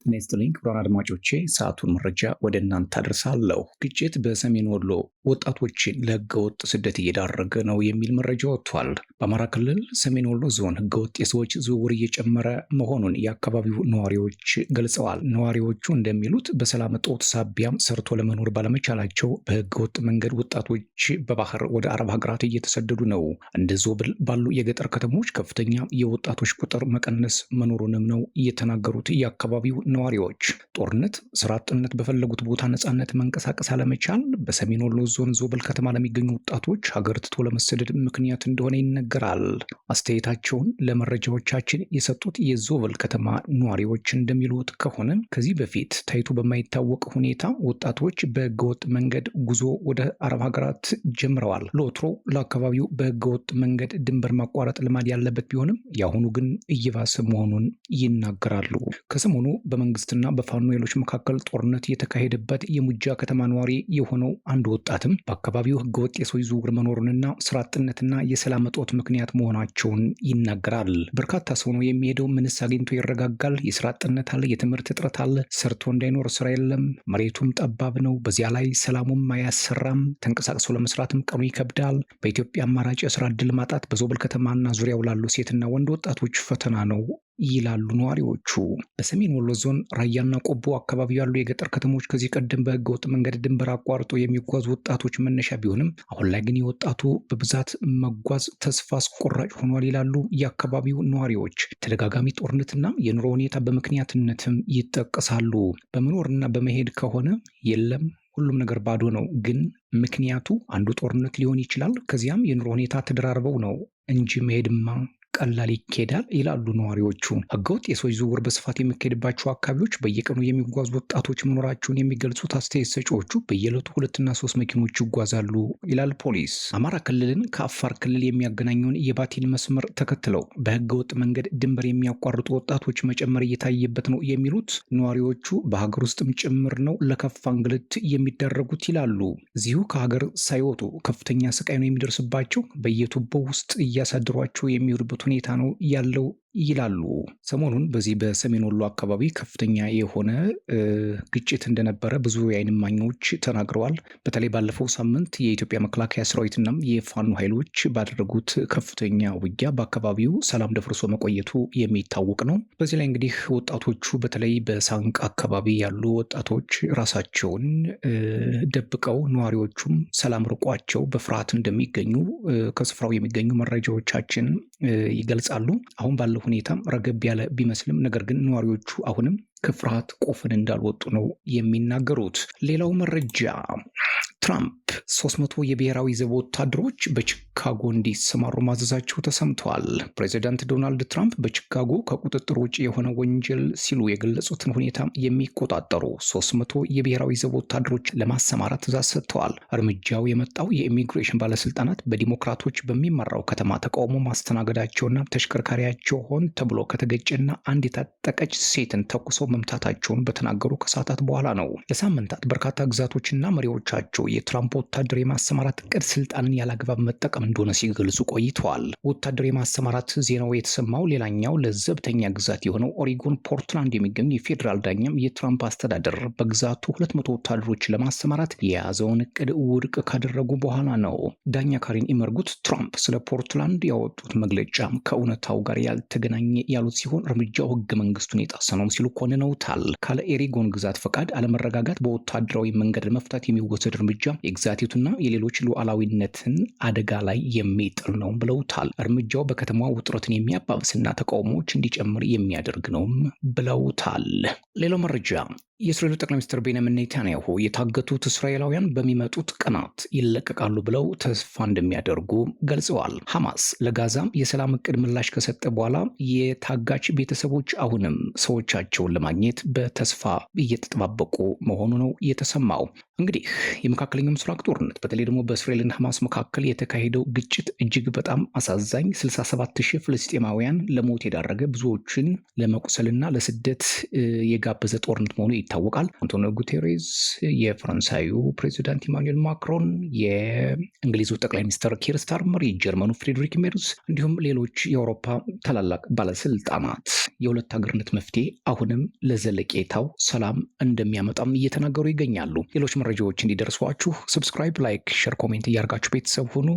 ጤና ይስጥልኝ ክቡራን አድማጮቼ፣ ሰዓቱን መረጃ ወደ እናንተ አደርሳለሁ። ግጭት በሰሜን ወሎ ወጣቶችን ለህገወጥ ስደት እየዳረገ ነው የሚል መረጃ ወጥቷል። በአማራ ክልል ሰሜን ወሎ ዞን ህገወጥ የሰዎች ዝውውር እየጨመረ መሆኑን የአካባቢው ነዋሪዎች ገልጸዋል። ነዋሪዎቹ እንደሚሉት በሰላም እጦት ሳቢያም ሰርቶ ለመኖር ባለመቻላቸው በህገወጥ መንገድ ወጣቶች በባህር ወደ አረብ ሀገራት እየተሰደዱ ነው። እንደ ዞብል ባሉ የገጠር ከተሞች ከፍተኛ የወጣቶች ቁጥር መቀነስ መኖሩንም ነው የተናገሩት። የአካባቢው ነዋሪዎች ጦርነት፣ ስራ አጥነት፣ በፈለጉት ቦታ ነጻነት መንቀሳቀስ አለመቻል በሰሜን ወሎ ዞን ዞብል ከተማ ለሚገኙ ወጣቶች ሀገር ትቶ ለመሰደድ ምክንያት እንደሆነ ይነገራል። አስተያየታቸውን ለመረጃዎቻችን የሰጡት የዞብል ከተማ ነዋሪዎች እንደሚሉት ከሆነ ከዚህ በፊት ታይቶ በማይታወቅ ሁኔታ ወጣቶች በህገወጥ መንገድ ጉዞ ወደ አረብ ሀገራት ጀምረዋል። ለወትሮ ለአካባቢው በህገወጥ መንገድ ድንበር ማቋረጥ ልማድ ያለበት ቢሆንም የአሁኑ ግን እየባሰ መሆኑን ይናገራሉ። ከሰሞኑ በመንግስትና በፋኖ ኃይሎች መካከል ጦርነት የተካሄደበት የሙጃ ከተማ ነዋሪ የሆነው አንድ ወጣትም በአካባቢው ህገወጥ የሰዎች ዝውውር መኖሩንና ስራ አጥነትና የሰላም እጦት ምክንያት መሆናቸውን ይናገራል። በርካታ ሰው ነው የሚሄደው፣ ምንስ አግኝቶ ይረጋጋል? የስራ አጥነት አለ፣ የትምህርት እጥረት አለ፣ ሰርቶ እንዳይኖር ስራ የለም፣ መሬቱም ጠባብ ነው፣ በዚያ ላይ ሰላሙም አያሰራም፣ ተንቀሳቅሶ ለመስራትም ቀኑ ይከብዳል። በኢትዮጵያ አማራጭ የስራ እድል ማጣት በዞብል ከተማና ዙሪያው ላሉ ሴትና ወንድ ወጣቶች ፈተና ነው ይላሉ ነዋሪዎቹ። በሰሜን ወሎ ዞን ራያና ቆቦ አካባቢ ያሉ የገጠር ከተሞች ከዚህ ቀደም በህገወጥ መንገድ ድንበር አቋርጦ የሚጓዙ ወጣቶች መነሻ ቢሆንም አሁን ላይ ግን የወጣቱ በብዛት መጓዝ ተስፋ አስቆራጭ ሆኗል ይላሉ የአካባቢው ነዋሪዎች። ተደጋጋሚ ጦርነትና የኑሮ ሁኔታ በምክንያትነትም ይጠቀሳሉ። በመኖርና በመሄድ ከሆነ የለም ሁሉም ነገር ባዶ ነው። ግን ምክንያቱ አንዱ ጦርነት ሊሆን ይችላል። ከዚያም የኑሮ ሁኔታ ተደራርበው ነው እንጂ መሄድማ ቀላል ይኬዳል ይላሉ ነዋሪዎቹ። ህገወጥ የሰዎች ዝውውር በስፋት የሚካሄድባቸው አካባቢዎች በየቀኑ የሚጓዙ ወጣቶች መኖራቸውን የሚገልጹት አስተያየት ሰጪዎቹ በየዕለቱ 2 እና 3 መኪኖች ይጓዛሉ ይላል ፖሊስ። አማራ ክልልን ከአፋር ክልል የሚያገናኘውን የባቲን መስመር ተከትለው በህገወጥ መንገድ ድንበር የሚያቋርጡ ወጣቶች መጨመር እየታየበት ነው የሚሉት ነዋሪዎቹ በሀገር ውስጥም ጭምር ነው ለከፋ እንግልት የሚደረጉት ይላሉ። እዚሁ ከሀገር ሳይወጡ ከፍተኛ ስቃይ ነው የሚደርስባቸው፣ በየቱቦው ውስጥ እያሳደሯቸው የሚሄዱበት ሁኔታ ነው ያለው ይላሉ። ሰሞኑን በዚህ በሰሜን ወሎ አካባቢ ከፍተኛ የሆነ ግጭት እንደነበረ ብዙ የዓይን እማኞች ተናግረዋል። በተለይ ባለፈው ሳምንት የኢትዮጵያ መከላከያ ሰራዊትና የፋኖ ኃይሎች ባደረጉት ከፍተኛ ውጊያ በአካባቢው ሰላም ደፍርሶ መቆየቱ የሚታወቅ ነው። በዚህ ላይ እንግዲህ ወጣቶቹ በተለይ በሳንቃ አካባቢ ያሉ ወጣቶች ራሳቸውን ደብቀው ነዋሪዎቹም ሰላም ርቋቸው በፍርሃት እንደሚገኙ ከስፍራው የሚገኙ መረጃዎቻችን ይገልጻሉ። አሁን ባለው ሁኔታም ረገብ ያለ ቢመስልም ነገር ግን ነዋሪዎቹ አሁንም ከፍርሃት ቆፈን እንዳልወጡ ነው የሚናገሩት። ሌላው መረጃ ትራምፕ 300 የብሔራዊ ዘብ ወታደሮች በቺካጎ እንዲሰማሩ ማዘዛቸው ተሰምተዋል። ፕሬዚዳንት ዶናልድ ትራምፕ በቺካጎ ከቁጥጥር ውጭ የሆነ ወንጀል ሲሉ የገለጹትን ሁኔታ የሚቆጣጠሩ 300 የብሔራዊ ዘብ ወታደሮች ለማሰማራት ትዕዛዝ ሰጥተዋል። እርምጃው የመጣው የኢሚግሬሽን ባለስልጣናት በዲሞክራቶች በሚመራው ከተማ ተቃውሞ ማስተናገዳቸውና ተሽከርካሪያቸው ሆን ተብሎ ከተገጨና አንድ የታጠቀች ሴትን ተኩሰው መምታታቸውን በተናገሩ ከሰዓታት በኋላ ነው። ለሳምንታት በርካታ ግዛቶችና መሪዎቻቸው የትራምፕ ወታደር የማሰማራት እቅድ ስልጣንን ያላግባብ መጠቀም እንደሆነ ሲገልጹ ቆይተዋል። ወታደር የማሰማራት ዜናው የተሰማው ሌላኛው ለዘብተኛ ግዛት የሆነው ኦሪጎን ፖርትላንድ የሚገኙ የፌዴራል ዳኛም የትራምፕ አስተዳደር በግዛቱ 200 ወታደሮች ለማሰማራት የያዘውን እቅድ ውድቅ ካደረጉ በኋላ ነው። ዳኛ ካሪን ኢመርጉት ትራምፕ ስለ ፖርትላንድ ያወጡት መግለጫም ከእውነታው ጋር ያልተገናኘ ያሉት ሲሆን እርምጃው ህገ መንግስቱን የጣሰ ነው ሲሉ ኮንነውታል። ካለ ኦሪጎን ግዛት ፈቃድ አለመረጋጋት በወታደራዊ መንገድ ለመፍታት የሚወሰድ እርምጃ የግዛቲቱና የሌሎች ሉዓላዊነትን አደጋ ላይ የሚጥል ነው ብለውታል። እርምጃው በከተማዋ ውጥረትን የሚያባብስና ተቃውሞዎች እንዲጨምር የሚያደርግ ነውም ብለውታል። ሌላው መረጃ የእስራኤሉ ጠቅላይ ሚኒስትር ቤንያሚን ኔታንያሁ የታገቱት እስራኤላውያን በሚመጡት ቀናት ይለቀቃሉ ብለው ተስፋ እንደሚያደርጉ ገልጸዋል። ሐማስ ለጋዛም የሰላም እቅድ ምላሽ ከሰጠ በኋላ የታጋች ቤተሰቦች አሁንም ሰዎቻቸውን ለማግኘት በተስፋ እየተጠባበቁ መሆኑ ነው የተሰማው። እንግዲህ የመካከለኛው ምስራቅ ጦርነት በተለይ ደግሞ በእስራኤልና ሐማስ መካከል የተካሄደው ግጭት እጅግ በጣም አሳዛኝ 67,000 ፍልስጤማውያን ለሞት የዳረገ ብዙዎችን ለመቁሰልና ለስደት የጋበዘ ጦርነት መሆኑ ይታወቃል። አንቶኒዮ ጉቴሬዝ፣ የፈረንሳዩ ፕሬዚዳንት ኢማኑኤል ማክሮን፣ የእንግሊዙ ጠቅላይ ሚኒስትር ኪር ስታርመር፣ የጀርመኑ ፍሬድሪክ ሜርዝ እንዲሁም ሌሎች የአውሮፓ ታላላቅ ባለስልጣናት የሁለት ሀገርነት መፍትሄ አሁንም ለዘለቄታው ሰላም እንደሚያመጣም እየተናገሩ ይገኛሉ። ሌሎች መረጃዎች እንዲደርሷችሁ ሰብስክራይብ፣ ላይክ፣ ሼር፣ ኮሜንት እያደርጋችሁ ቤተሰብ ሁኑ።